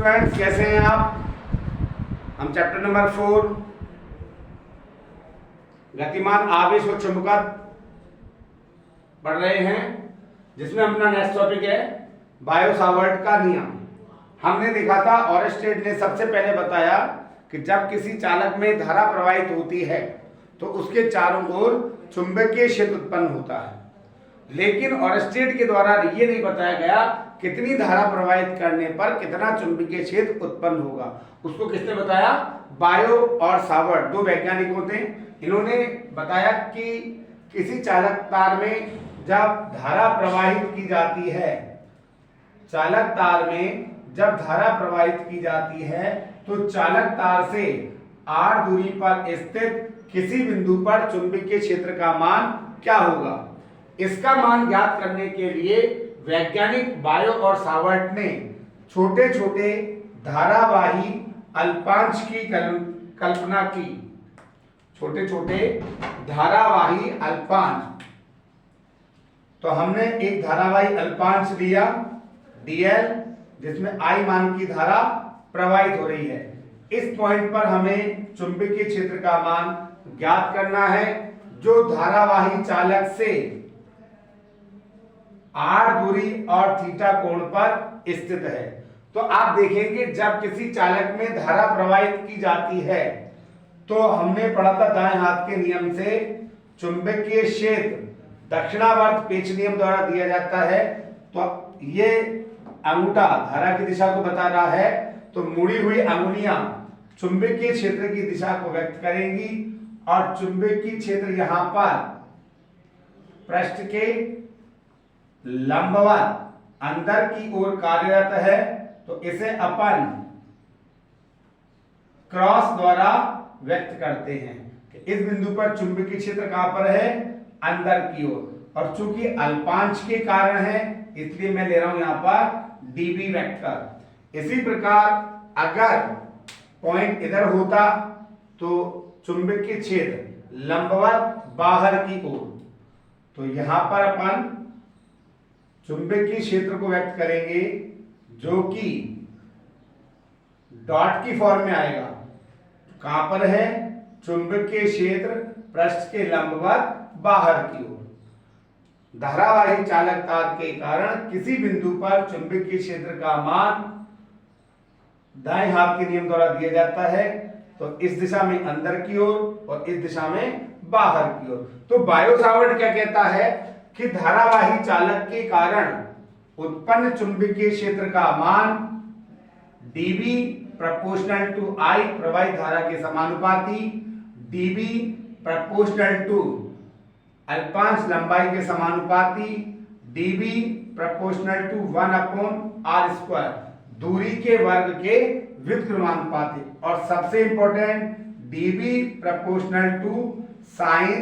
Students, कैसे हैं आप? हम चैप्टर नंबर 4 गतिमान आवेश और चुंबकत्व पढ़ रहे हैं, जिसमें अपना नेक्स्ट टॉपिक है बायो-सावर्ट का नियम। हमने देखा था ऑरेस्टेड ने सबसे पहले बताया कि जब किसी चालक में धारा प्रवाहित होती है तो उसके चारों ओर चुंबकीय क्षेत्र उत्पन्न होता है, लेकिन ऑरेस्टेड के द्वारा ये नहीं बताया गया कितनी धारा प्रवाहित करने पर कितना चुंबकीय क्षेत्र उत्पन्न होगा। उसको किसने बताया? बायो और सावर्ट, दो वैज्ञानिकों थे। इन्होंने बताया कि किसी चालक तार में जब धारा प्रवाहित की जाती है, चालक तार में जब धारा प्रवाहित की जाती है तो चालक तार से r दूरी पर स्थित किसी बिंदु पर चुंबकीय क्षेत्र का मान क्या होगा। इसका मान ज्ञात करने के लिए वैज्ञानिक बायो और सावर्ट ने छोटे छोटे धारावाही अल्पांश की कल्पना की। छोटे छोटे धारावाही अल्पांश, तो हमने एक धारावाही अल्पांश लिया dl, जिसमें I मान की धारा प्रवाहित हो रही है। इस पॉइंट पर हमें चुंबकीय क्षेत्र का मान ज्ञात करना है, जो धारावाही चालक से r दूरी और थीटा कोण पर स्थित है। तो आप देखेंगे जब किसी चालक में धारा प्रवाहित की जाती है तो हमने पढ़ा था दाएं हाथ के नियम से चुंबकीय क्षेत्र दक्षिणावर्त पेच नियम द्वारा दिया जाता है। तो ये अंगूठा धारा की दिशा को बता रहा है, तो मुड़ी हुई अंगुलियां चुंबकीय क्षेत्र की दिशा को व्यक्त करेंगी और चुंबकीय क्षेत्र यहां पर पृष्ठ के लंबवत अंदर की ओर कार्यरत है, तो इसे अपन क्रॉस द्वारा व्यक्त करते हैं कि इस बिंदु पर चुंबकीय क्षेत्र कहां पर है? अंदर की ओर। और चूंकि अल्पांश के कारण है इसलिए मैं ले रहा हूं यहां पर dB वेक्टर। इसी प्रकार अगर पॉइंट इधर होता तो चुंबकीय क्षेत्र लंबवत बाहर की ओर, तो यहां पर अपन चुंबकीय क्षेत्र को व्यक्त करेंगे जो कि डॉट की फॉर्म में आएगा। कहां पर है? चुंबकीय क्षेत्र पृष्ठ के लंबवत बाहर की ओर। धारावाही चालक तार के कारण किसी बिंदु पर चुंबकीय क्षेत्र का मान दाएं हाथ के नियम द्वारा दिया जाता है, तो इस दिशा में अंदर की ओर और इस दिशा में बाहर की ओर। तो बायो-सावर्ट क्या कहता है कि धारावाही चालक के कारण उत्पन्न चुंबकीय क्षेत्र का मान dB प्रोपोर्शनल टू I प्रवाहित धारा के समानुपाती, dB प्रोपोर्शनल टू अल्पांश लंबाई के समानुपाती, dB प्रोपोर्शनल टू 1/r², दूरी के वर्ग के व्युत्क्रमानुपाती, और सबसे important dB proportional to sine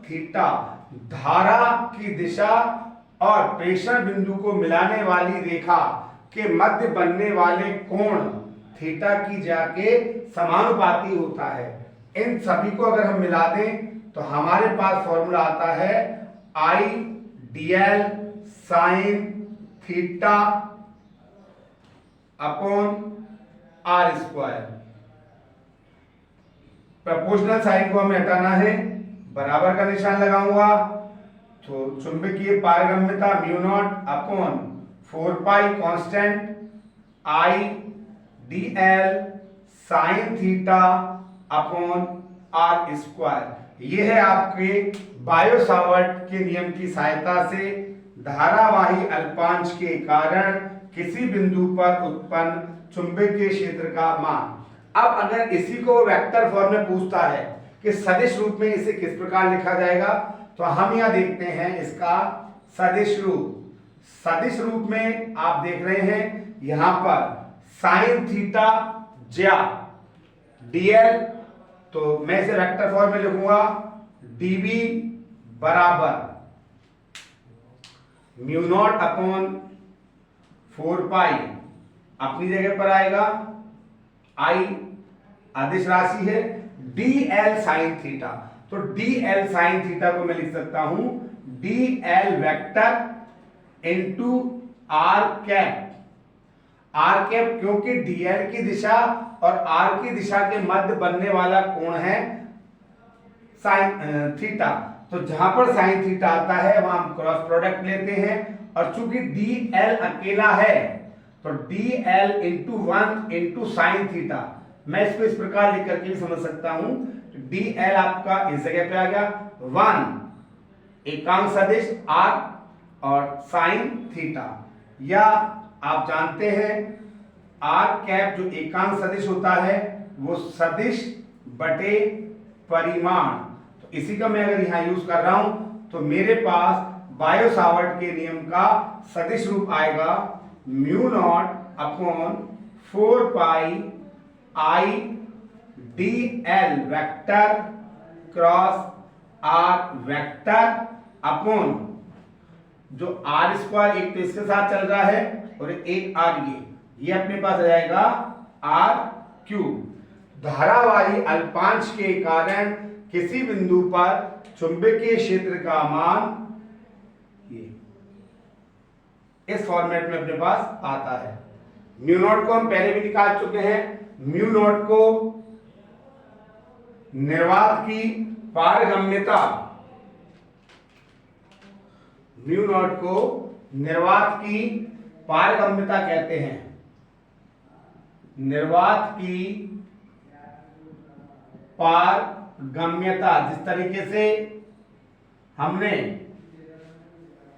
theta, धारा की दिशा और प्रेषण बिंदु को मिलाने वाली रेखा के मध्य बनने वाले कोण थीटा की जाके समानुपाती होता है। इन सभी को अगर हम मिला दें तो हमारे पास फॉर्मूला आता है I dl sine theta upon r²। Proportional sine को हमें हटाना है, बराबर का निशान लगाऊंगा, तो चुंबकीय पारगम्यता μ0 upon 4 pi constant I dl sine theta upon r²। यह है आपके बायो-सावर्ट के नियम की सहायता से धारावाही अल्पांश के कारण किसी बिंदु पर उत्पन्न चुंबकीय क्षेत्र का मान। अब अगर इसी को वेक्टर फॉर्म में पूछता है कि सदिश रूप में इसे किस प्रकार लिखा जाएगा, तो हम यहां देखते हैं इसका सदिश रूप। सदिश रूप में आप देख रहे हैं यहां पर साइन थीटा ज्या dl, तो मैं इसे वेक्टर फॉर्म में लिखूंगा dB बराबर μ0 अपॉन 4 पाई, अपनी जगह पर आएगा, I अदिश राशि है, dl साइन थीटा, तो dl साइन थीटा को मैं लिख सकता हूं dl vector into r cap. R cap, क्योंकि डीएल की दिशा और आर की दिशा के मध्य बनने वाला कोण है साइन थीटा, तो जहां पर साइन थीटा आता है वहां हम क्रॉस प्रोडक्ट लेते हैं, और चूंकि डी एल अकेला है तो D L into 1 into sine theta, मैं इसको इस प्रकार लिख करके भी समझ सकता हूं, डी एल आपका इस जगह पे आ गया 1 एकांक सदिश आर और साइन थीटा, या आप जानते हैं आर कैप जो एकांक सदिश होता है वो सदिश बटे परिमाण, तो इसी का मैं अगर यहां यूज कर रहा हूं तो मेरे पास बायो सावर्ट के नियम का सदिश रूप आएगा mu naught upon 4 pi I D L vector cross R vector upon जो आर स्क्वायर, एक तो इसके साथ चल रहा है और एक आर, ये अपने पास आ जाएगा आर क्यूब। धारावाही अल्पांश के कारण किसी बिंदु पर चुंबकीय क्षेत्र का मान ये इस फॉर्मेट में अपने पास आता है। म्यू नॉट को हम पहले भी निकाल चुके हैं, म्यू नॉट को निर्वात की पारगम्यता, म्यू नॉट को निर्वात की पारगम्यता कहते हैं। निर्वात की पारगम्यता, जिस तरीके से हमने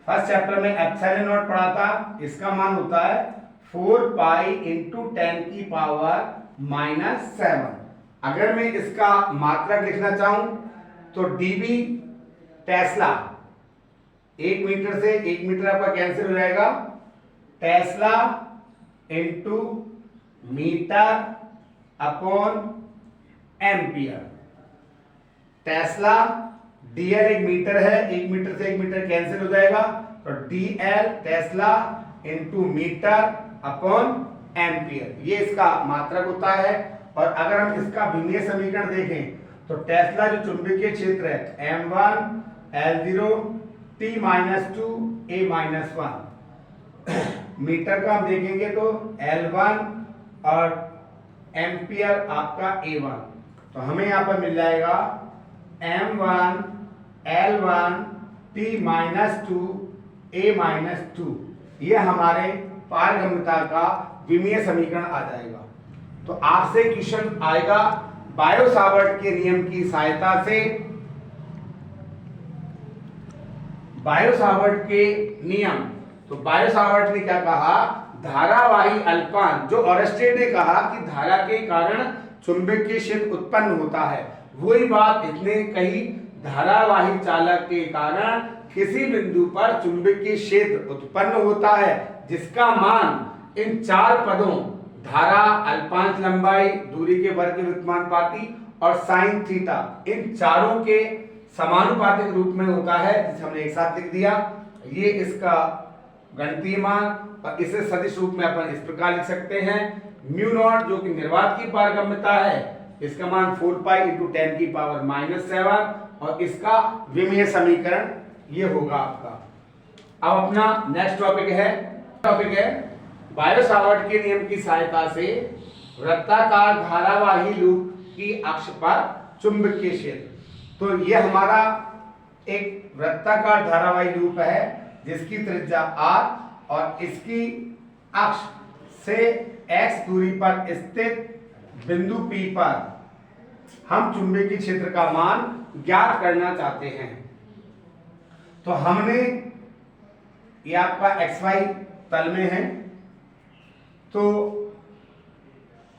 फर्स्ट चैप्टर में एप्सिलॉन नॉट पढ़ा था, इसका मान होता है 4 पाई इंटू 10 की पावर -7। अगर मैं इसका मात्रक लिखना चाहूं तो डीबी टेस्ला, 1 मीटर से 1 मीटर आपका कैंसिल हो जाएगा, tesla into metre upon ampere. Tesla, DL 1 metre है, 1 मीटर से 1 मीटर कैंसिल हो जाएगा, तो DL tesla into metre upon ampere, ये इसका मात्रक होता है। और अगर हम इसका विमीय समीकरण देखें तो टेस्ला जो चुंबकीय क्षेत्र है m1 L0 T-2 A-1, metre का हम देखेंगे तो L1 और एम्पियर आपका A1, तो हमें यहां पर मिल जाएगा m1 L1 T-2 A-2, ये हमारे पारगम्यता का विमीय समीकरण आ जाएगा। तो आपसे क्वेश्चन आएगा बायो सावर्ट के नियम की सहायता से, बायो सावर्ट के नियम, तो बायो सावर्ट ने क्या कहा, धारावाही अल्पांश, जो ऑरेस्टेड ने कहा कि धारा के कारण चुंबकीय क्षेत्र उत्पन्न होता है, वही बात इसने कही, धारावाही चालक के कारण किसी बिंदु पर चुंबकीय क्षेत्र उत्पन्न होता है जिसका मान इन 4 पदों धारा, अल्पांश लंबाई, दूरी के वर्ग के व्युत्क्रमानुपाती और साइन थीटा, इन चारों के समानुपातिक रूप में होता है, जिसे हमने एक साथ लिख दिया। ये इसका गणितीय मान, और इसे सदिश रूप में अपन इस प्रकार लिख सकते हैं, म्यू नॉट जो कि निर्वात की पारगम्यता है, इसका मान 4 पाई इंटू 10 की पावर -7, और इसका विमीय समीकरण ये होगा आपका। अब अपना नेक्स्ट टॉपिक है बायो सावर्ट के नियम की सहायता से वृत्ताकार धारावाही लूप की अक्ष पर चुंबकीय क्षेत्र। तो ये हमारा एक वृत्ताकार धारावाही लूप है जिसकी त्रिज्या r और इसकी अक्ष से x दूरी पर स्थित बिंदु P पर हम चुंबकीय क्षेत्र का मान ज्ञात करना चाहते हैं। तो हमने ये आपका xy तल में है, तो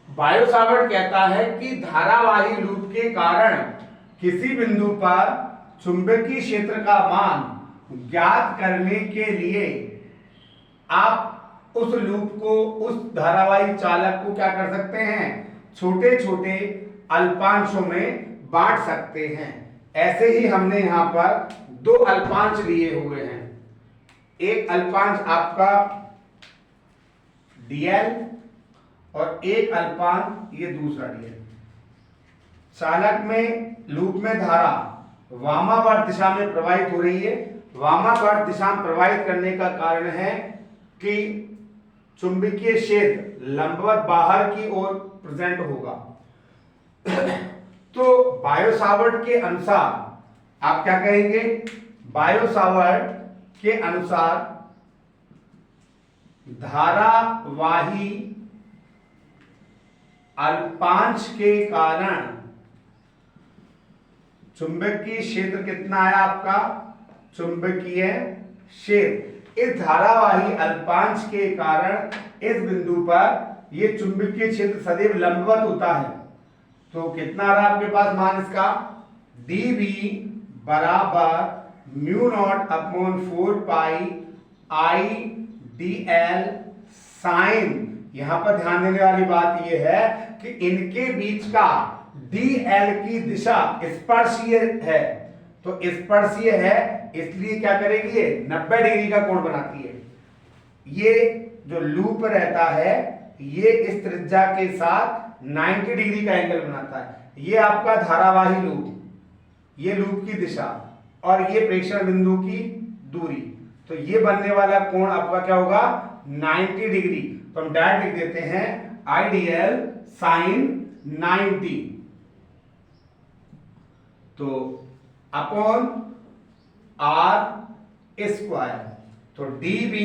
बायो सावर्ट कहता है कि धारावाही लूप के कारण किसी बिंदु पर चुंबकीय क्षेत्र का मान ज्ञात करने के लिए आप उस लूप को, उस धारावाही चालक को क्या कर सकते हैं, छोटे छोटे अल्पांशों में बांट सकते हैं। ऐसे ही हमने यहां पर 2 अल्पांश लिए हुए हैं, एक अल्पांश आपका dl और एक अल्पांश ये दूसरा dl। चालक में, लूप में धारा वामावर्त दिशा में प्रवाहित हो रही है। वामावर्त दिशा में प्रवाहित करने का कारण है कि चुंबकीय क्षेत्र लंबवत बाहर की ओर प्रेजेंट होगा। तो बायो सावर्ट के अनुसार आप क्या कहेंगे? बायो सावर्ट के अनुसार धारावाही अल्पांश के कारण चुंबकीय क्षेत्र कितना है आपका? चुंबकीय क्षेत्र इस धारावाही अल्पांश के कारण इस बिंदु पर यह चुंबकीय क्षेत्र सदैव लंबवत होता है। तो कितना रहा आपके पास मान इसका? dB बराबर mu naught upon 4 pi I dl sine. यहां पर ध्यान देने वाली बात यह है कि इनके बीच का dl की दिशा स्पर्शीय है। तो स्पर्शीय है इसलिए क्या करेगी? ये 90 डिग्री का कोण बनाती है। ये जो लूप रहता है ये इस त्रिज्या के साथ 90 डिग्री का एंगल बनाता है। ये आपका धारावाही लूप, ये लूप की दिशा और ये प्रेक्षण बिंदु की दूरी। तो ये बनने वाला कोण आपका क्या होगा? 90 डिग्री। तो हम डायरेक्ट लिख देते हैं आइडियल साइन 90। तो अपॉन आर स्क्वायर। तो dB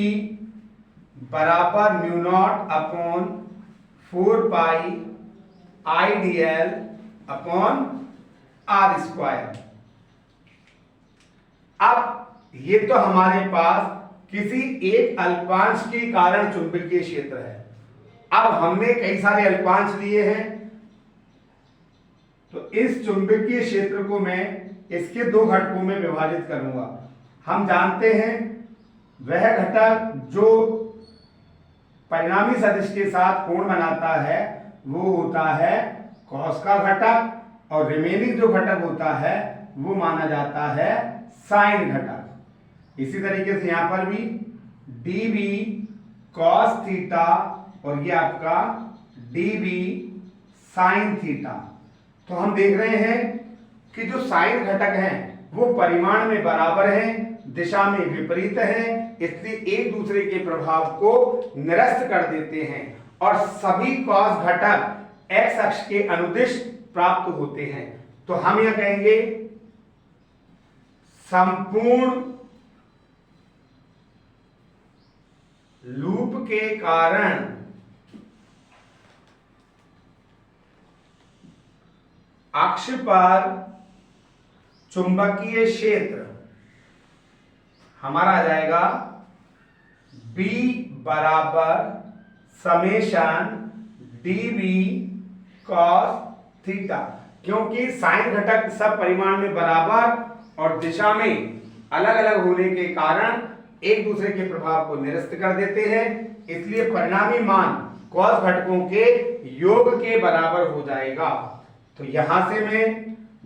बराबर mu naught upon 4 pi IDL upon R square. अब ये तो हमारे पास किसी एक अल्पांश के कारण चुंबकीय क्षेत्र है। अब हमने कई सारे अल्पांश लिए हैं, तो इस चुंबकीय क्षेत्र को मैं इसके दो घटकों में विभाजित करूंगा। हम जानते हैं वह घटक जो परिणामी सदिश के साथ कोण बनाता है वो होता है कॉस का घटक, और रिमेनिंग जो घटक होता है वो माना जाता है साइन घटक। इसी तरीके से यहां पर भी dB cos थीटा और ये आपका dB sin थीटा। तो हम देख रहे हैं कि जो साइन घटक हैं वो परिमाण में बराबर हैं, दिशा में विपरीत हैं, इसलिए एक दूसरे के प्रभाव को निरस्त कर देते हैं और सभी कॉस घटक x अक्ष के अनुदिश प्राप्त होते हैं। तो हम यह कहेंगे संपूर्ण लूप के कारण अक्ष पर चुंबकीय क्षेत्र हमारा आ जाएगा B बराबर समेशन dB cos थीटा, क्योंकि साइन घटक सब परिमाण में बराबर और दिशा में अलग अलग होने के कारण एक दूसरे के प्रभाव को निरस्त कर देते हैं, इसलिए परिणामी मान कॉस घटकों के योग के बराबर हो जाएगा। तो यहां से मैं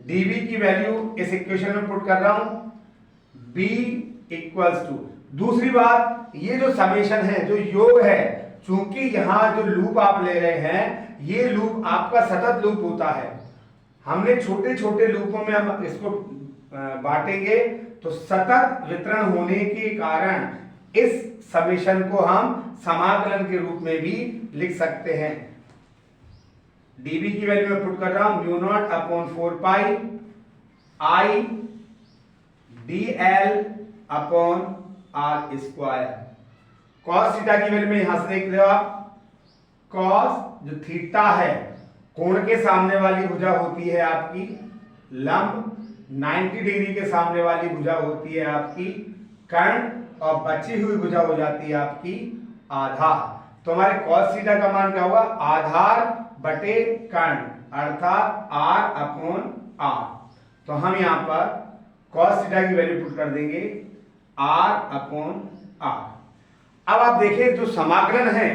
dB की वैल्यू इस इक्वेशन में पुट कर रहा हूं B इक्वल्स टू। दूसरी बात, ये जो समेशन है, जो योग है, चूंकि यहां जो लूप आप ले रहे हैं ये लूप आपका सतत लूप होता है। हमने छोटे छोटे लूपों में हम इसको बांटेंगे, तो सतत वितरण होने के कारण इस समेशन को हम समाकलन के रूप में भी लिख सकते हैं। dB की वैल्यू में पुट कर रहा हूं mu naught upon 4 pi I dl upon R square. Cos theta की वैल्यू में यहां से देख लो आप, कॉस जो थीटा है कोण के सामने वाली भुजा होती है आपकी लंब, 90 डिग्री के सामने वाली भुजा होती है आपकी कर्ण, और बची हुई भुजा हो जाती है आपकी आधार। तो हमारे कॉस थीटा का मान क्या होगा? आधार बटे कर्ण, अर्थात r अपॉन r। तो हम यहां पर कॉस थीटा की वैल्यू पुट कर देंगे r अपॉन r। अब आप देखिए जो समाकलन है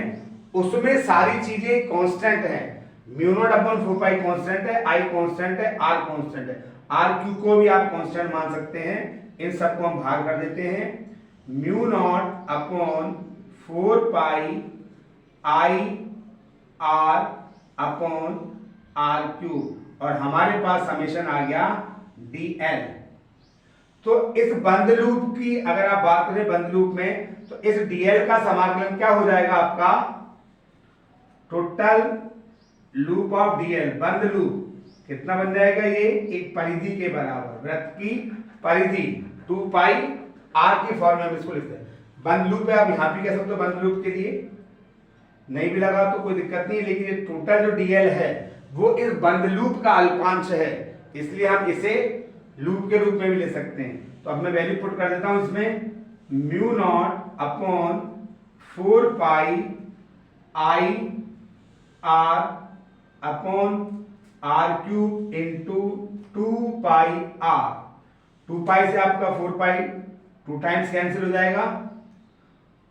उसमें सारी चीजें कांस्टेंट हैं। Mu naught upon 4 pi constant है, I कांस्टेंट है, R कांस्टेंट है, RQ को भी आप कांस्टेंट मान सकते हैं। इन सबको हम भाग कर देते हैं mu naught upon 4 pi I R upon RQ, और हमारे पास समेशन आ गया DL। तो इस बंद लूप की अगर आप बात करें बंद लूप में, तो इस डीएल का समाकलन क्या हो जाएगा आपका, टोटल लूप ऑफ डीएल, बंद लूप कितना बन जाएगा, ये एक परिधि के बराबर, वृत्त की परिधि 2 पाई आर की फॉर्म में हम इसको लिखते हैं। बंद लूप है, आप यहां भी कह सकते हो बंद लूप के लिए, नहीं भी लगा तो कोई दिक्कत नहीं, लेकिन ये टोटल जो डीएल है वो इस बंद लूप का अल्पांश है, इसलिए हम इसे लूप के रूप में भी ले सकते हैं। तो अब मैं वैल्यू पुट कर देता हूं इसमें, mu naught upon 4 pi I R upon R cube into 2 pi R. 2 pi से आपका 4 पाई 2 टाइम्स कैंसिल हो जाएगा,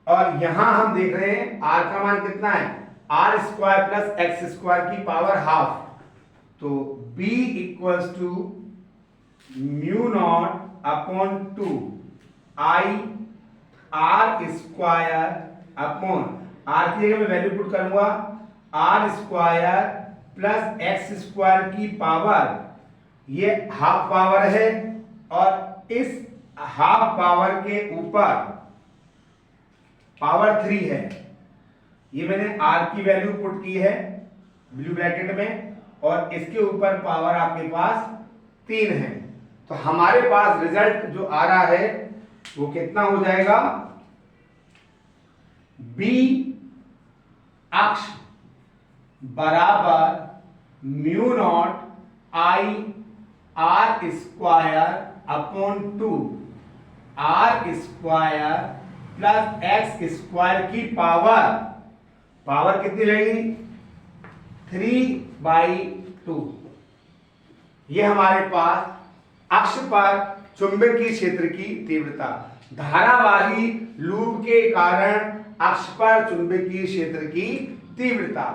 और यहां हम देख रहे हैं आर का मान कितना है, R square plus x square की पावर हाफ, तो b equals to mu naught upon 2 I R square upon, R की जगह मैं वैल्यू पुट करूंगा R square plus x square की पावर, ये हाफ पावर है, और इस हाफ पावर के ऊपर पावर 3 है, ये मैंने आर की वैल्यू पुट की है ब्लू ब्रैकेट में, और इसके ऊपर पावर आपके पास 3 है। तो हमारे पास रिजल्ट जो आ रहा है वो कितना हो जाएगा, b अक्ष बराबर mu naught I R square upon 2 R square plus x square की पावर कितनी लगेगी, 3/2। ये हमारे पास अक्ष पर चुंबकीय क्षेत्र की तीव्रता, धारावाही लूप के कारण अक्ष पर चुंबकीय क्षेत्र की तीव्रता।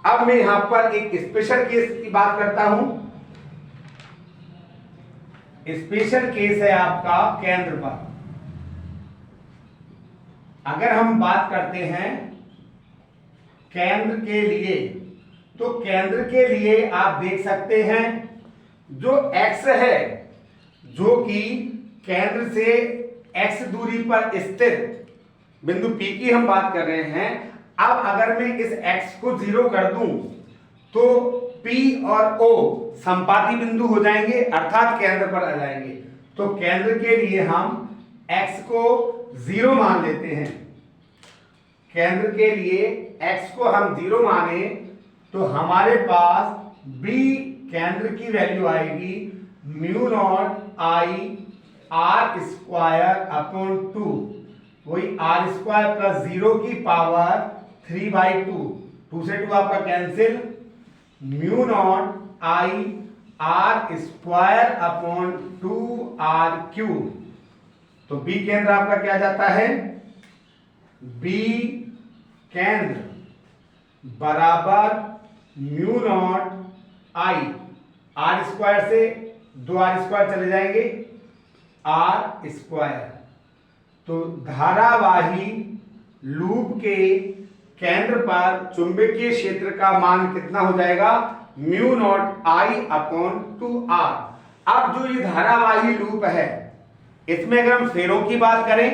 अब मैं यहां पर एक स्पेशल केस की बात करता हूं। स्पेशल केस है आपका केंद्र पर। अगर हम बात करते हैं केंद्र के लिए, तो केंद्र के लिए आप देख सकते हैं जो x है, जो कि केंद्र से x दूरी पर स्थित बिंदु P की हम बात कर रहे हैं। अब अगर मैं इस x को 0 कर दूं तो P और O संपाती बिंदु हो जाएंगे, अर्थात केंद्र पर आ जाएंगे। तो केंद्र के लिए हम x को 0 मान लेते हैं। केंद्र के लिए x को हम 0 माने तो हमारे पास b केंद्र की वैल्यू आएगी mu naught I R square upon 2, वही आर स्क्वायर प्लस 0 की पावर 3/2, 2 से 2 आपका cancel, mu naught I R square upon 2 R cube. तो b केंद्र आपका क्या जाता है, b केंद्र बराबर mu naught I, R square से 2 आर स्क्वायर चले जाएंगे, आर स्क्वायर। तो धारावाही लूप के केंद्र पर चुंबकीय क्षेत्र का मान कितना हो जाएगा, mu naught I upon 2 R. अब जो ये धारावाही लूप है, इसमें अगर हम फेरों की बात करें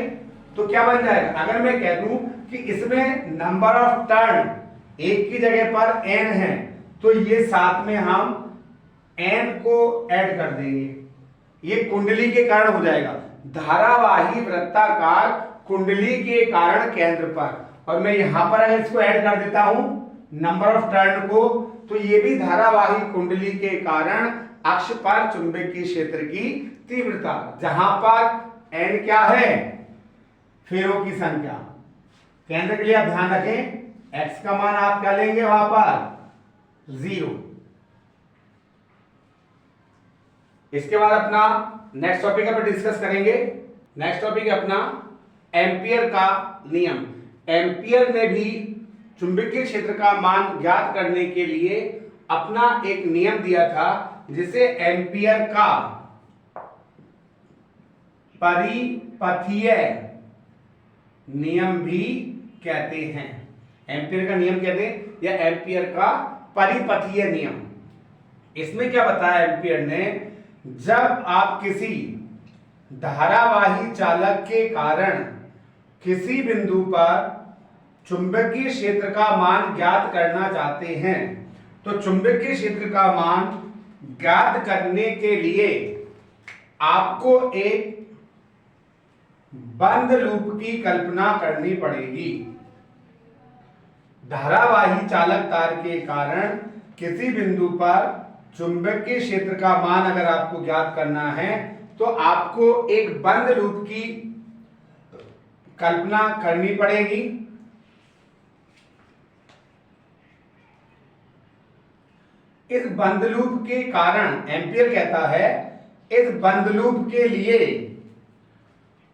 तो क्या बन जाएगा, अगर मैं कह दूं कि इसमें नंबर ऑफ टर्न एक की जगह पर n है, तो ये साथ में हम n को ऐड कर देंगे, ये कुंडली के कारण हो जाएगा, धारावाही वृत्ताकार कुंडली के कारण केंद्र पर। और मैं यहां पर अगर इसको ऐड कर देता हूं नंबर ऑफ टर्न को, तो ये भी धारावाही कुंडली के कारण अक्ष पर चुंबकीय क्षेत्र की तीव्रता, जहां पर n क्या है, फेरों की संख्या। केंद्र के लिए आप ध्यान रखें x का मान आप क्या लेंगे, वहां पर 0। इसके बाद अपना नेक्स्ट टॉपिक पर डिस्कस करेंगे। नेक्स्ट टॉपिक है अपना एम्पियर का नियम। एम्पियर ने भी चुंबकीय क्षेत्र का मान ज्ञात करने के लिए अपना एक नियम दिया था, जिसे एम्पियर का परिपथीय नियम भी कहते हैं। एम्पियर का नियम कहते हैं या एम्पियर का परिपथीय नियम। इसमें क्या बताया एम्पियर ने, जब आप किसी धारावाही चालक के कारण किसी बिंदु पर चुंबकीय क्षेत्र का मान ज्ञात करना चाहते हैं, तो चुंबकीय क्षेत्र का मान ज्ञात करने के लिए आपको एक बंद लूप की कल्पना करनी पड़ेगी। धारावाही चालक तार के कारण किसी बिंदु पर चुंबकीय क्षेत्र का मान अगर आपको ज्ञात करना है तो आपको एक बंद लूप की कल्पना करनी पड़ेगी। इस बंद लूप के कारण एम्पियर कहता है इस बंद लूप के लिए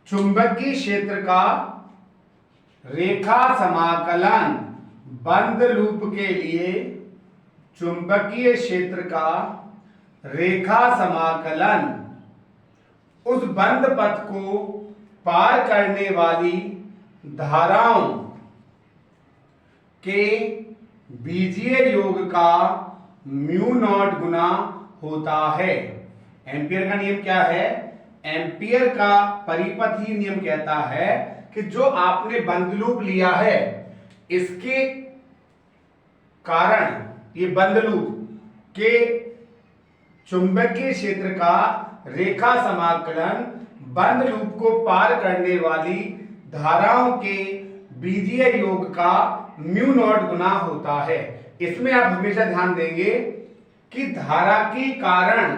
चुंबकीय क्षेत्र का रेखा समाकलन, बंद लूप के लिए चुंबकीय क्षेत्र का रेखा समाकलन उस बंद पथ को पार करने वाली धाराओं के बीजीय योग का म्यू नॉट गुना होता है। एम्पियर का नियम क्या है? एम्पियर का परिपथ ही नियम कहता है कि जो आपने बंद लूप लिया है इसके कारण ये बंद लूप के चुंबकीय क्षेत्र का रेखा समाकलन बंद लूप को पार करने वाली धाराओं के बीजीय योग का म्यू नॉट गुना होता है। इसमें आप हमेशा ध्यान देंगे कि धारा के कारण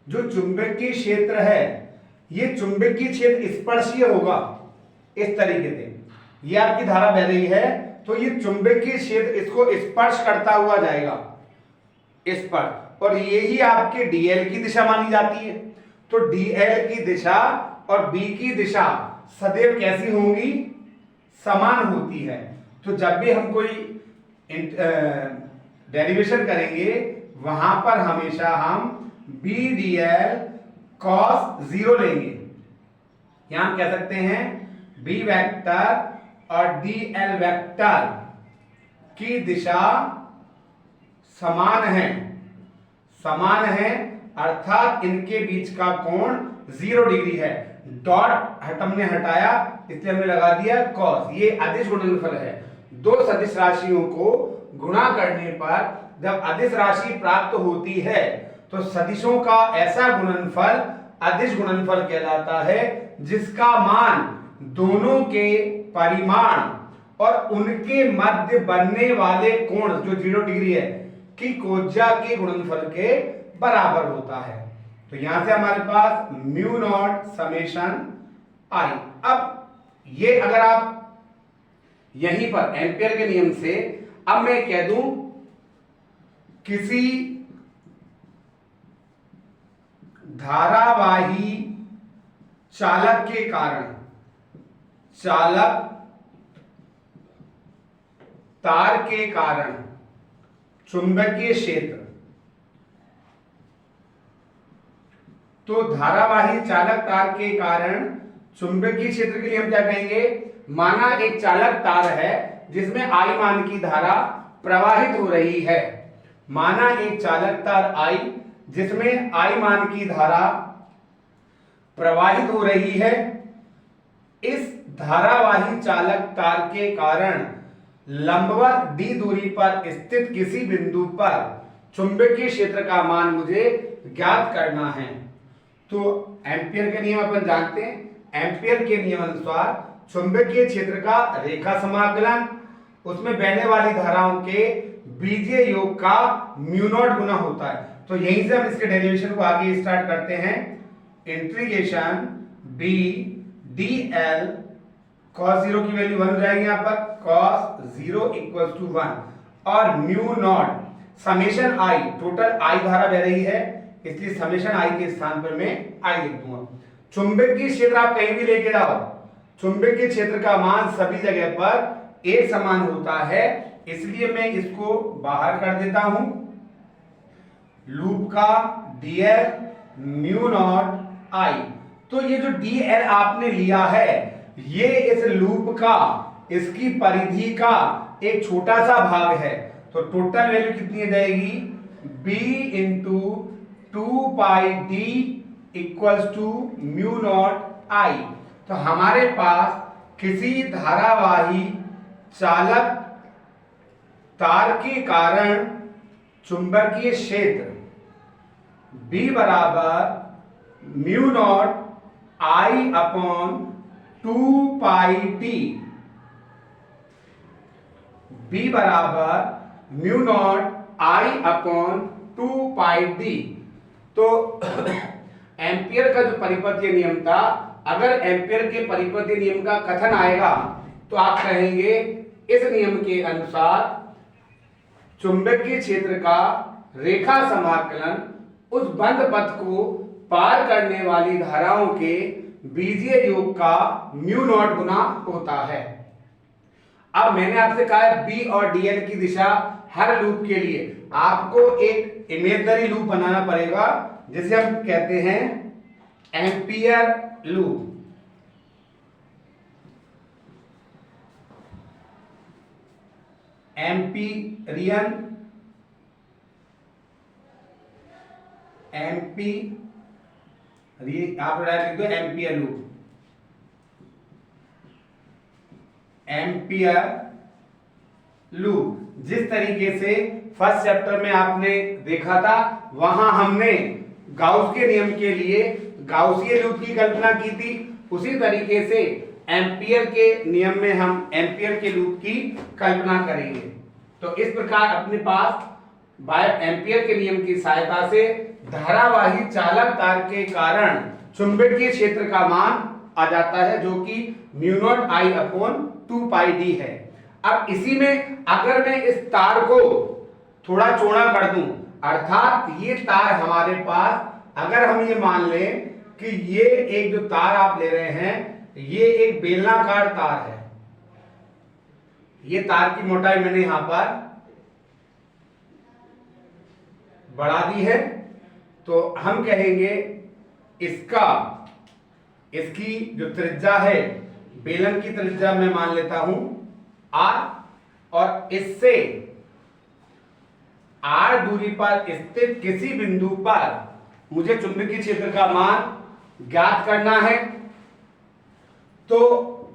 जो चुंबकीय क्षेत्र है ये चुंबकीय क्षेत्र स्पर्शीय होगा। इस तरीके से ये आपकी धारा बह रही है तो ये चुंबकीय क्षेत्र इसको स्पर्श करता हुआ जाएगा इस पर, और यही आपके डीएल की दिशा मानी जाती है। तो डीएल की दिशा और बी की दिशा सदैव कैसी होंगी? समान होती है। तो जब भी हम कोई डेरिवेशन करेंगे वहां पर हमेशा हम बी डी एल कॉस 0 लेंगे। यहां हम कह सकते हैं बी वेक्टर और डी एल वेक्टर की दिशा समान है, समान है अर्थात इनके बीच का कोण 0 डिग्री है। डॉट हमने हटाया इसलिए हमने लगा दिया कॉस। ये अदिश गुणनफल है। दो सदिश राशियों को गुणा करने पर जब अदिश राशि प्राप्त होती है तो सदिशों का ऐसा गुणनफल अदिश गुणनफल कहलाता है जिसका मान दोनों के परिमाण और उनके मध्य बनने वाले कोण जो 0 डिग्री है की कोज्या के गुणनफल के बराबर होता है। तो यहां से हमारे पास म्यू नॉट समेशन आई। अब ये अगर आप यहीं पर एम्पियर के नियम से अब मैं कह दूं किसी धारावाही चालक के कारण, चालक तार के कारण चुंबकीय क्षेत्र, तो धारावाही चालक तार के कारण चुंबकीय क्षेत्र के लिए हम क्या कहेंगे? माना एक चालक तार है जिसमें I मान की धारा प्रवाहित हो रही है। माना एक चालक तार I जिसमें I मान की धारा प्रवाहित हो रही है। इस धारावाही चालक तार के कारण लंबवत d दूरी पर स्थित किसी बिंदु पर चुंबकीय क्षेत्र का मान मुझे ज्ञात करना है। तो एम्पियर के नियम अपन जानते हैं। एम्पियर के नियम अनुसार चुंबकीय क्षेत्र का रेखा समाकलन उसमें बहने वाली धाराओं के बीजीय योग का म्यू नॉट गुना होता है। तो यहीं से हम इसके डेरिवेशन को आगे स्टार्ट करते हैं। Integration B D L cos 0 की वैल्यू 1 हो जाएगी यहाँ पर cos 0 इक्वल टू 1 और mu naught summation I, total I धारा बह रही है इसलिए समेशन आई के स्थान पर मैं आई लिख दूंगा। चुंबकीय क्षेत्र आप कहीं भी लेके जाओ, चुंबकीय क्षेत्र का मान सभी जगह पर एक समान होता है, इसलिए मैं इसको बाहर कर देता हूं। लूप का dl म्यू नॉट आई। तो ये जो dl आपने लिया है ये इस लूप का, इसकी परिधि का एक छोटा सा भाग है। तो टोटल वैल्यू कितनी आ जाएगी? b into 2 pi d equals to mu naught I. तो हमारे पास किसी धारावाही चालक तार के कारण चुंबकीय क्षेत्र B बराबर mu naught I upon 2 T, B बराबर mu naught I upon 2 D. तो एम्पियर का जो परिपथीय नियम था, अगर एम्पियर के परिपथीय नियम का कथन आएगा तो आप कहेंगे इस नियम के अनुसार चुंबकीय क्षेत्र का रेखा समाकलन उस बंद पथ को पार करने वाली धाराओं के बीजीय योग का म्यू नॉट गुना होता है। अब मैंने आपसे कहा है बी और डीएल की दिशा हर लूप के लिए आपको एक इमेजिनरी लूप बनाना पड़ेगा, जिसे हम कहते हैं एम्पियर लूप। एम्पिरियन आप लिख दो एम्पियर लूप। एम्पियर लूप जिस तरीके से फर्स्ट चैप्टर में आपने देखा था, वहां हमने गाउस के नियम के लिए गाउसीय लूप की कल्पना की थी, उसी तरीके से एम्पियर के नियम में हम एम्पियर के लूप की कल्पना करेंगे। तो इस प्रकार अपने पास एम्पियर के नियम की सहायता से धारावाही चालक तार के कारण चुंबकीय क्षेत्र का मान आ जाता है, जो कि mu naught I upon 2 D है। अब इसी में अगर मैं इस तार को थोड़ा चौड़ा कर दूं, अर्थात ये तार हमारे पास, अगर हम ये मान लें कि ये एक जो तार आप ले रहे हैं, ये एक बेलनाकार तार है, ये तार की मोटाई मैंने यहां पर बढ़ा दी है, तो हम कहेंगे इसकी जो त्रिज्या है, बेलन की त्रिज्या मैं मान लेता हूं r, और इससे r दूरी पर स्थित किसी बिंदु पर मुझे चुंबकीय क्षेत्र का मान ज्ञात करना है। तो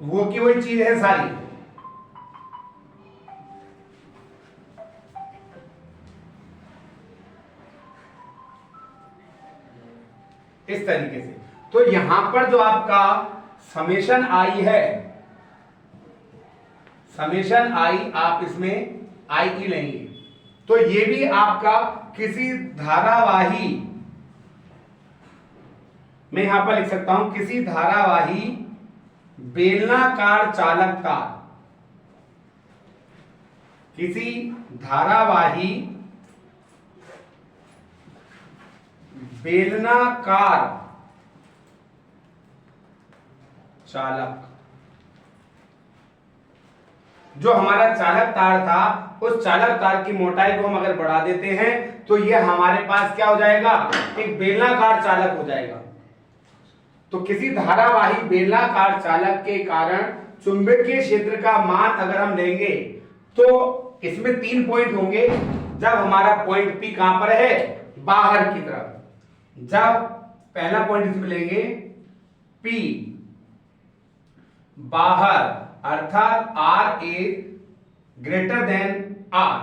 वो की वही चीज है सारी। इस तरीके से तो यहां पर जो आपका समेशन आई है, समेशन आई आप इसमें आई की लेंगे, तो ये भी आपका किसी धारावाही, मैं यहां पर लिख सकता हूं किसी धारावाही बेलनाकार चालक तार, किसी धारावाही बेलनाकार चालक, जो हमारा चालक तार था, उस चालक तार की मोटाई को हम अगर बढ़ा देते हैं तो ये हमारे पास क्या हो जाएगा, एक बेलनाकार चालक हो जाएगा। तो किसी धारावाही बेलनाकार चालक के कारण चुंबकीय क्षेत्र का मान अगर हम लेंगे तो इसमें 3 पॉइंट होंगे। जब हमारा पॉइंट P कहां पर है, बाहर की तरफ, जब पहला पॉइंट इसमें लेंगे P बाहर, अर्थात R is greater than R,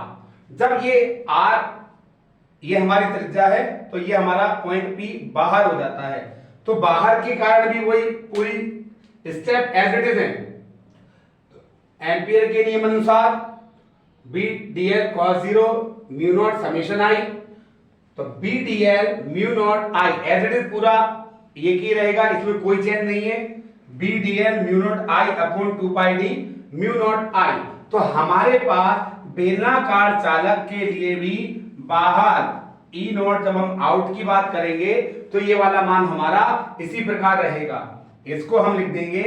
जब ये R ये हमारी त्रिज्या है तो ये हमारा पॉइंट P बाहर हो जाता है। तो बाहर के कारण भी वही पूरी स्टेप एज इट इज है। एम्पियर के नियम अनुसार B DL cos 0 mu naught summation I, तो B DL mu naught I as it is पूरा ये की रहेगा, इसमें कोई चेंज नहीं है। B DL mu naught I upon 2 D mu naught I. तो हमारे पास बेलनाकार चालक के लिए भी बाहर ई नॉट, जब हम आउट की बात करेंगे तो ये वाला मान हमारा इसी प्रकार रहेगा। इसको हम लिख देंगे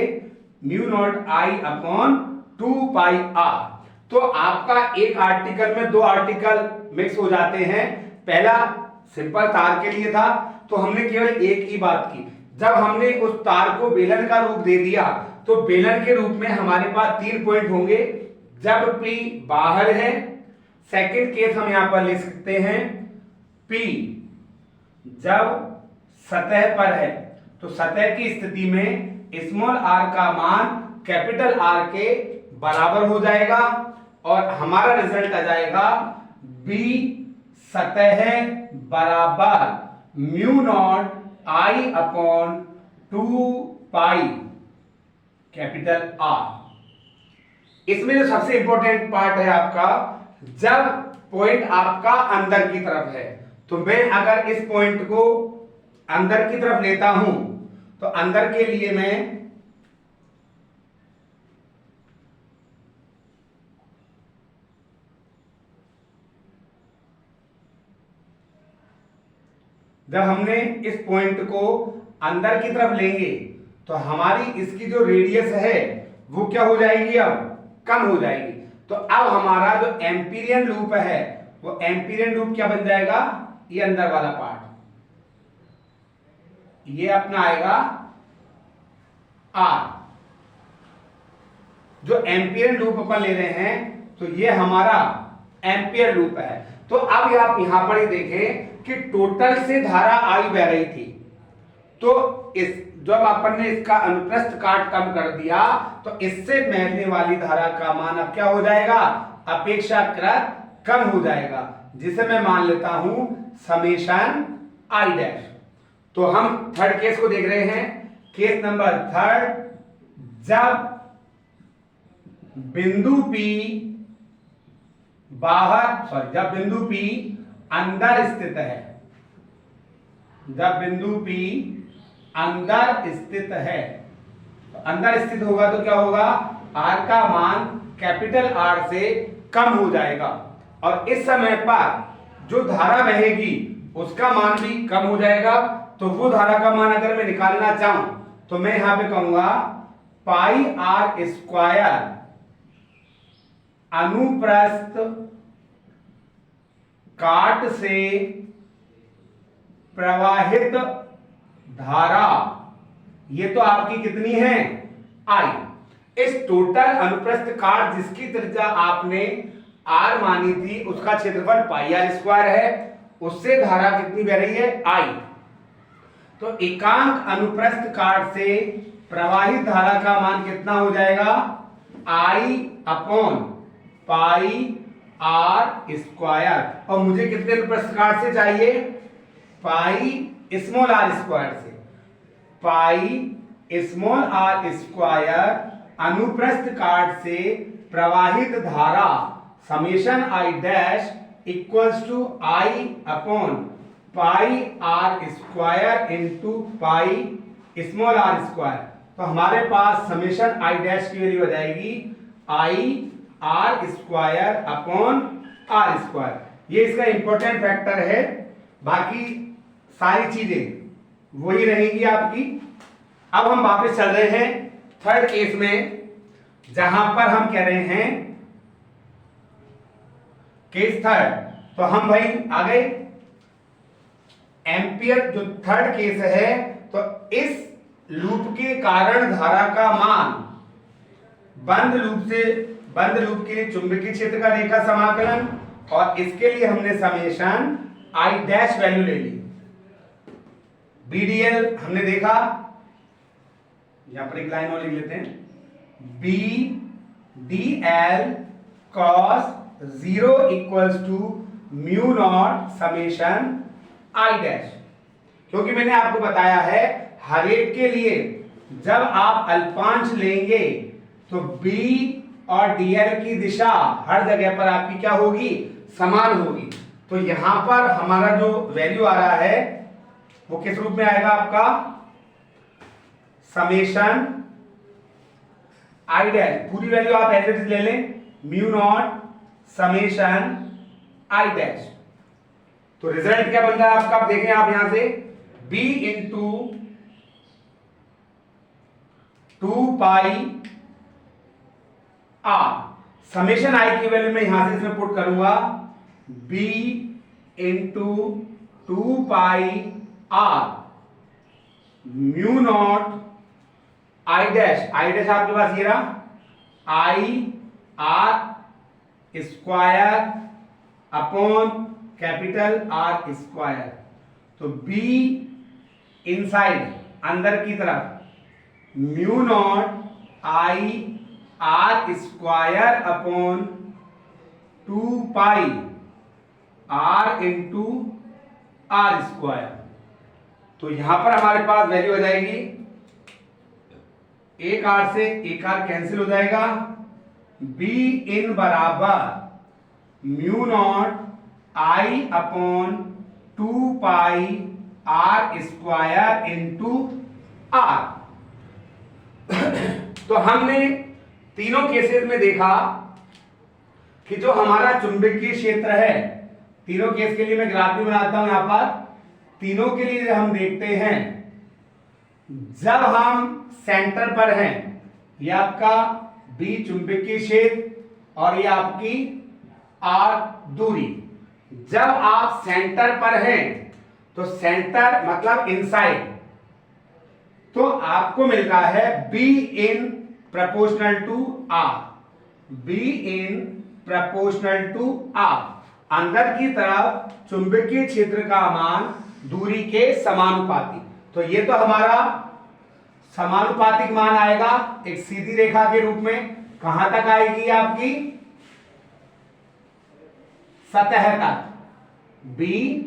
mu naught I upon 2 R. तो आपका एक आर्टिकल में 2 आर्टिकल मिक्स हो जाते हैं। पहला सिंपल तार के लिए था, तो हमने केवल एक ही बात की। जब हमने उस तार को बेलन का रूप दे दिया तो बेलन के रूप में हमारे पास 3 पॉइंट होंगे। जब P बाहर है, सेकंड केस हम यहां पर ले सकते हैं P जब सतह पर है, तो सतह की स्थिति में स्मॉल आर का मान कैपिटल आर के बराबर हो जाएगा और हमारा रिजल्ट आ जाएगा बी सतह बराबर mu naught I upon 2 pi capital R. इसमें जो सबसे इंपॉर्टेंट पार्ट है आपका, जब पॉइंट आपका अंदर की तरफ है, तो मैं अगर इस पॉइंट को अंदर की तरफ लेता हूं तो अंदर के लिए मैं जब हमने इस पॉइंट को अंदर की तरफ लेंगे तो हमारी इसकी जो रेडियस है वो क्या हो जाएगी, अब कम हो जाएगी। तो अब हमारा जो एम्पीरियन लूप है वो एम्पीरियन लूप क्या बन जाएगा, ये अंदर वाला पार्ट, ये अपना आएगा आर। जो एम्पीरियन लूप अपन ले रहे हैं तो ये हमारा एम्पियर लूप है। तो अब आप यहां पर ही देखें कि टोटल से धारा आई बह रही थी, तो इस जब अपन ने इसका अनुप्रस्थ काट कम कर दिया तो इससे बहने वाली धारा का मान अब क्या हो जाएगा, अपेक्षाकृत कम हो जाएगा, जिसे मैं मान लेता हूं समेशन आई डैश। तो हम थर्ड केस को देख रहे हैं, केस नंबर थर्ड, जब बिंदु P जब बिंदु P अंदर स्थित है, जब बिंदु P अंदर स्थित है, तो अंदर स्थित होगा तो क्या होगा, R का मान कैपिटल R से कम हो जाएगा और इस समय पर जो धारा बहेगी उसका मान भी कम हो जाएगा। तो वो धारा का मान अगर मैं निकालना चाहूं तो मैं यहां पे कहूंगा पाई आर स्क्वायर अनुप्रस्थ काट से प्रवाहित धारा, ये तो आपकी कितनी है, आई। इस टोटल अनुप्रस्थ काट जिसकी त्रिज्या आपने आर मानी थी उसका क्षेत्रफल पाई आर स्क्वायर है, उससे धारा कितनी बह रही है, आई। तो एकांक अनुप्रस्थ काट से प्रवाहित धारा का मान कितना हो जाएगा, आई अपॉन पाई आर स्क्वायर। और मुझे कितने अनुप्रस्थ काट से चाहिए, पाई स्मॉल आर स्क्वायर से, पाई स्मॉल आर स्क्वायर अनुप्रस्थ काट से प्रवाहित धारा summation I dash equals to I upon pi R square into pi small R square. तो हमारे पास समेशन आई डैश की वैल्यू आ जाएगी I R square upon R square. ये इसका इंपॉर्टेंट फैक्टर है, बाकी सारी चीजें वही रहेंगी आपकी। अब हम वापस चल रहे हैं थर्ड केस में, जहां पर हम कह रहे हैं केस थर्ड। तो हम भाई आ गए एम्पियर, जो थर्ड केस है, तो इस लूप के कारण धारा का मान बंद लूप के लिए चुंबकीय क्षेत्र का रेखा समाकलन, और इसके लिए हमने समेशन आई डैश वैल्यू ले ली। बीडीएल हमने देखा, यहां पर एक लाइन और लिख लेते हैं, B D L cos 0 equals to mu naught summation I dash. क्योंकि मैंने आपको बताया है हर एक के लिए जब आप अल्पांश लेंगे तो बी और डीएल की दिशा हर जगह पर आपकी क्या होगी, समान होगी। तो यहां पर हमारा जो वैल्यू आ रहा है वो किस रूप में आएगा, आपका समेशन आई डैश, पूरी वैल्यू आप एज इट इज ले लें, mu naught summation I dash. तो रिजल्ट क्या बन रहा है आपका, आप देखें आप यहां से b into 2 pi R, summation I की वैल्यू में यहां से इसमें पुट करूंगा b into 2 pi R mu naught I dash आपके पास ये रहा I R square upon capital R square. तो b इनसाइड अंदर की तरफ mu naught I R square upon 2 pi R into R square. तो यहां पर हमारे पास वैल्यू हो जाएगी, एक आर से एक आर कैंसिल हो जाएगा, बी इन बराबर mu naught I upon 2 pi R square into R. तो हमने तीनों केसेस में देखा कि जो हमारा चुंबकीय क्षेत्र है, तीनों केस के लिए मैं ग्राफ भी बनाता हूं यहां पर, तीनों के लिए हम देखते हैं जब हम सेंटर पर हैं, यह आपका बी चुंबकीय क्षेत्र और यह आपकी आर दूरी। जब आप सेंटर पर हैं तो सेंटर मतलब इनसाइड, तो आपको मिलता है B in proportional to R, B in proportional to R. अंदर की तरफ चुंबकीय क्षेत्र का मान दूरी के समानुपाती। तो ये तो हमारा समानुपातिक मान आएगा एक सीधी रेखा के रूप में। कहां तक आएगी आपकी? सतह तक, बी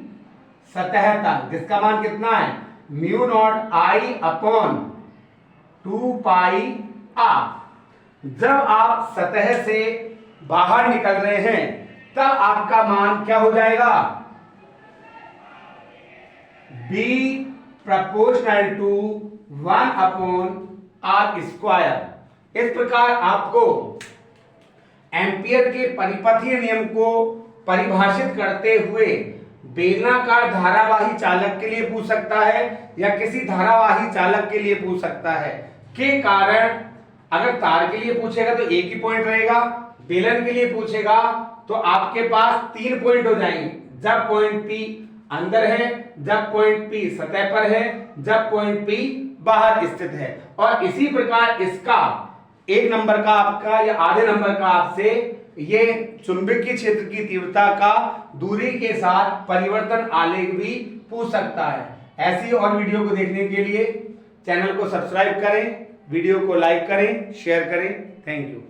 सतह तक, जिसका मान कितना है? Mu naught I upon 2 pi R. जब आप सतह से बाहर निकल रहे हैं तब आपका मान क्या हो जाएगा? B proportional to 1 upon R square. इस प्रकार आपको एम्पियर के परिपथीय नियम को परिभाषित करते हुए बेलनाकार धारावाही चालक के लिए पूछ सकता है या किसी धारावाही चालक के लिए पूछ सकता है। के कारण अगर तार के लिए पूछेगा तो एक ही पॉइंट रहेगा, बेलन के लिए पूछेगा तो आपके पास 3 पॉइंट हो जाएंगे। जब पॉइंट P अंदर है, जब पॉइंट P सतह पर है, जब पॉइंट P बाहर स्थित है। और इसी प्रकार इसका 1 नंबर का आपका या आधे नंबर का आपसे ये चुंबकीय क्षेत्र की तीव्रता का दूरी के साथ परिवर्तन आलेख भी पूछ सकता है। ऐसी और वीडियो को देखने के लिए चैनल को सब्सक्राइब करें, वीडियो को लाइक करें, शेयर करें। Thank you.